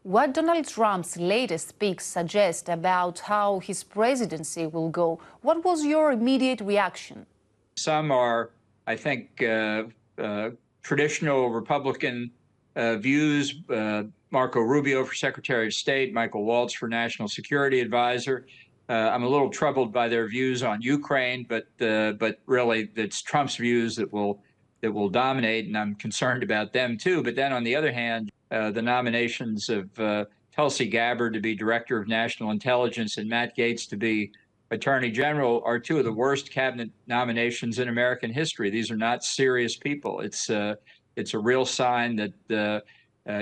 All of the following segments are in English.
What Donald Trump's latest speech suggests about how his presidency will go? What was your immediate reaction? Some are, I think, traditional Republican views. Marco Rubio for Secretary of State, Michael Waltz for National Security Advisor. I'm a little troubled by their views on Ukraine, but really it's Trump's views that will dominate, and I'm concerned about them too. But then on the other hand, the nominations of Tulsi Gabbard to be Director of National Intelligence and Matt Gaetz to be Attorney General are two of the worst cabinet nominations in American history. These are not serious people. It's a real sign that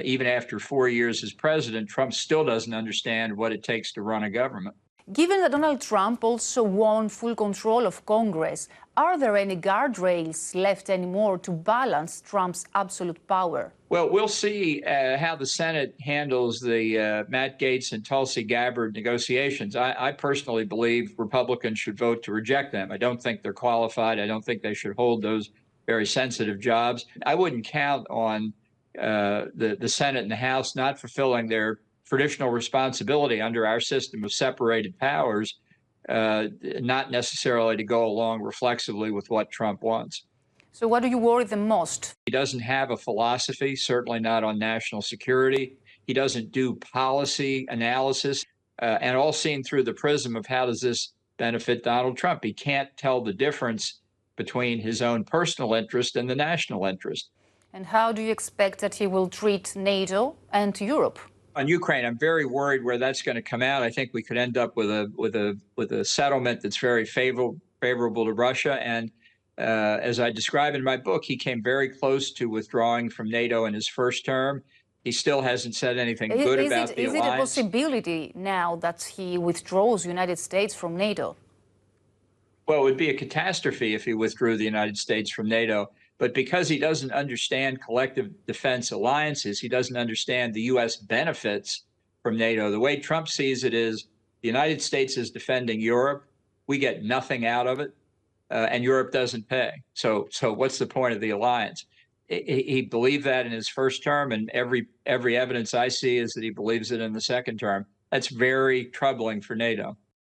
even after 4 years as president, Trump still doesn't understand what it takes to run a government. Given that Donald Trump also won full control of Congress, are there any guardrails left anymore to balance Trump's absolute power? Well, we'll see how the Senate handles the Matt Gaetz and Tulsi Gabbard negotiations. I personally believe Republicans should vote to reject them. I don't think they're qualified. I don't think they should hold those very sensitive jobs. I wouldn't count on the Senate and the House not fulfilling their traditional responsibility under our system of separated powers, not necessarily to go along reflexively with what Trump wants. So what do you worry the most? He doesn't have a philosophy, certainly not on national security. He doesn't do policy analysis, and all seen through the prism of how does this benefit Donald Trump. He can't tell the difference between his own personal interest and the national interest. And how do you expect that he will treat NATO and Europe? On Ukraine, I'm very worried where that's going to come out. I think we could end up with a settlement that's very favorable to Russia. And as I describe in my book, he came very close to withdrawing from NATO in his first term. He still hasn't said anything good about the alliance. Is it a possibility now that he withdraws the United States from NATO? Well, it would be a catastrophe if he withdrew the United States from NATO. But because he doesn't understand collective defense alliances, he doesn't understand the U.S. benefits from NATO. The way Trump sees it is the United States is defending Europe. We get nothing out of it, and Europe doesn't pay. So what's the point of the alliance? He believed that in his first term, and every evidence I see is that he believes it in the second term. That's very troubling for NATO.